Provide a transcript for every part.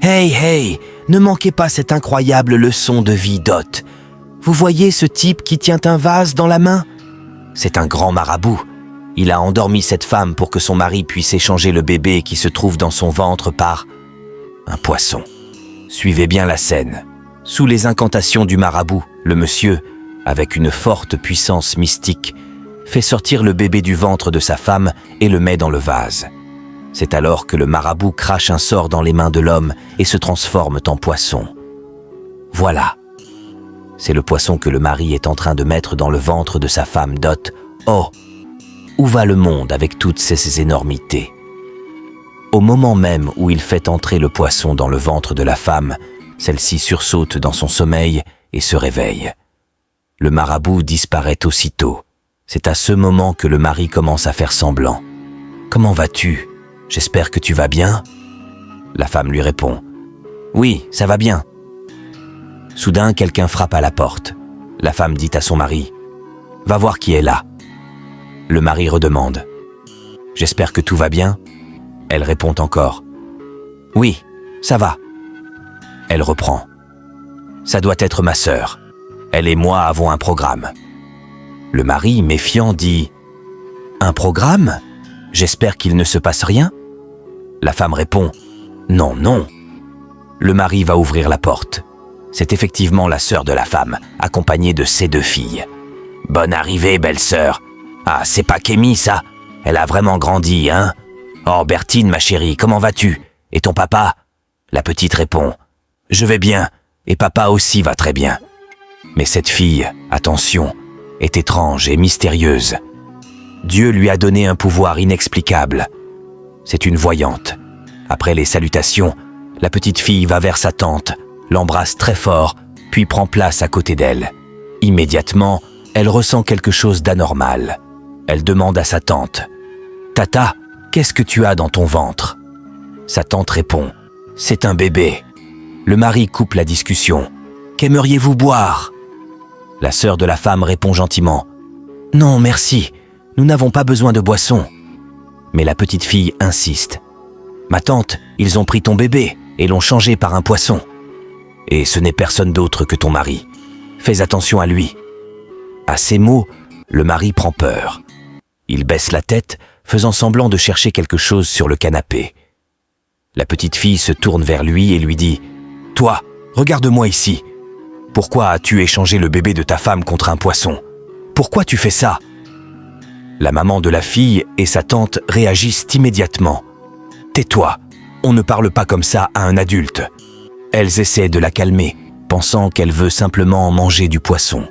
Hey, hey, ne manquez pas cette incroyable leçon de vie, Dot. Vous voyez ce type qui tient un vase dans la main? C'est un grand marabout. Il a endormi cette femme pour que son mari puisse échanger le bébé qui se trouve dans son ventre par un poisson. Suivez bien la scène. Sous les incantations du marabout, le monsieur, avec une forte puissance mystique, fait sortir le bébé du ventre de sa femme et le met dans le vase. C'est alors que le marabout crache un sort dans les mains de l'homme et se transforme en poisson. Voilà. C'est le poisson que le mari est en train de mettre dans le ventre de sa femme Dot. Oh! Où va le monde avec toutes ces énormités? Au moment même où il fait entrer le poisson dans le ventre de la femme, celle-ci sursaute dans son sommeil et se réveille. Le marabout disparaît aussitôt. C'est à ce moment que le mari commence à faire semblant. « Comment vas-tu? J'espère que tu vas bien ?» La femme lui répond « Oui, ça va bien. » Soudain, quelqu'un frappe à la porte. La femme dit à son mari « Va voir qui est là. » Le mari redemande « J'espère que tout va bien ?» Elle répond encore « Oui, ça va. » Elle reprend « Ça doit être ma sœur. Elle et moi avons un programme. » Le mari, méfiant, dit « Un programme? J'espère qu'il ne se passe rien ?» La femme répond « Non, non. » Le mari va ouvrir la porte. C'est effectivement la sœur de la femme, accompagnée de ses 2 filles. « Bonne arrivée, belle sœur. Ah, c'est pas Kémy, ça? Elle a vraiment grandi, hein? Oh, Bertine, ma chérie, comment vas-tu? Et ton papa? » La petite répond « Je vais bien, et papa aussi va très bien. » Mais cette fille, attention, est étrange et mystérieuse. Dieu lui a donné un pouvoir inexplicable. C'est une voyante. Après les salutations, la petite fille va vers sa tante, l'embrasse très fort, puis prend place à côté d'elle. Immédiatement, elle ressent quelque chose d'anormal. Elle demande à sa tante « Tata, qu'est-ce que tu as dans ton ventre ?» Sa tante répond « C'est un bébé. » Le mari coupe la discussion. « Qu'aimeriez-vous boire ?» La sœur de la femme répond gentiment « Non, merci, nous n'avons pas besoin de boisson. » Mais la petite fille insiste « Ma tante, ils ont pris ton bébé et l'ont changé par un poisson. Et ce n'est personne d'autre que ton mari. Fais attention à lui. » À ces mots, le mari prend peur. Il baisse la tête, faisant semblant de chercher quelque chose sur le canapé. La petite fille se tourne vers lui et lui dit « Toi, regarde-moi ici. Pourquoi as-tu échangé le bébé de ta femme contre un poisson? Pourquoi tu fais ça ?» La maman de la fille et sa tante réagissent immédiatement. « Tais-toi, on ne parle pas comme ça à un adulte. » Elles essaient de la calmer, pensant qu'elle veut simplement manger du poisson.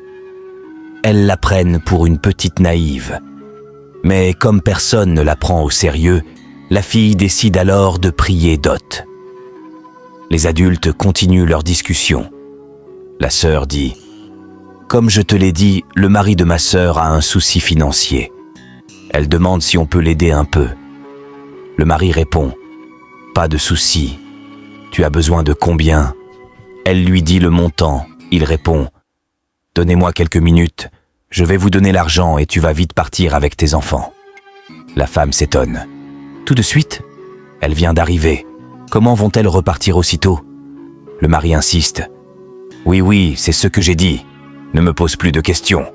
Elles la prennent pour une petite naïve. Mais comme personne ne la prend au sérieux, la fille décide alors de prier Dot. Les adultes continuent leur discussion. La sœur dit « Comme je te l'ai dit, le mari de ma sœur a un souci financier. Elle demande si on peut l'aider un peu. » Le mari répond « Pas de souci. Tu as besoin de combien ?» Elle lui dit le montant. Il répond « Donnez-moi quelques minutes. Je vais vous donner l'argent et tu vas vite partir avec tes enfants. » La femme s'étonne. « Tout de suite? Elle vient d'arriver. Comment vont-elles repartir aussitôt ?» Le mari insiste. « Oui, c'est ce que j'ai dit. Ne me pose plus de questions. »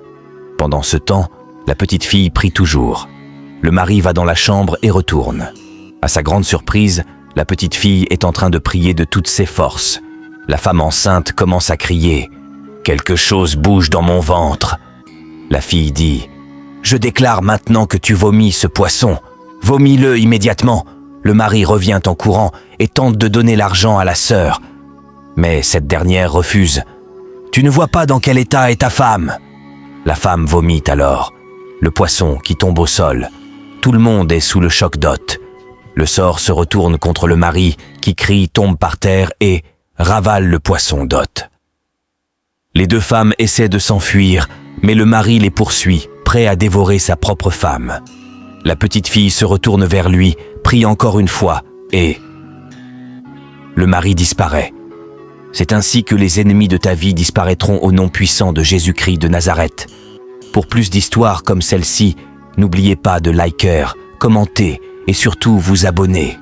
Pendant ce temps, la petite fille prie toujours. Le mari va dans la chambre et retourne. À sa grande surprise, la petite fille est en train de prier de toutes ses forces. La femme enceinte commence à crier « Quelque chose bouge dans mon ventre !» La fille dit « Je déclare maintenant que tu vomis ce poisson. Vomis-le immédiatement !» Le mari revient en courant et tente de donner l'argent à la sœur. Mais cette dernière refuse. « Tu ne vois pas dans quel état est ta femme ?» La femme vomit alors. Le poisson qui tombe au sol. Tout le monde est sous le choc Dot. Le sort se retourne contre le mari qui crie, tombe par terre et ravale le poisson Dot. Les 2 femmes essaient de s'enfuir, mais le mari les poursuit, prêt à dévorer sa propre femme. La petite fille se retourne vers lui, prie encore une fois, et le mari disparaît. C'est ainsi que les ennemis de ta vie disparaîtront au nom puissant de Jésus-Christ de Nazareth. Pour plus d'histoires comme celle-ci, n'oubliez pas de liker, commenter et surtout vous abonner.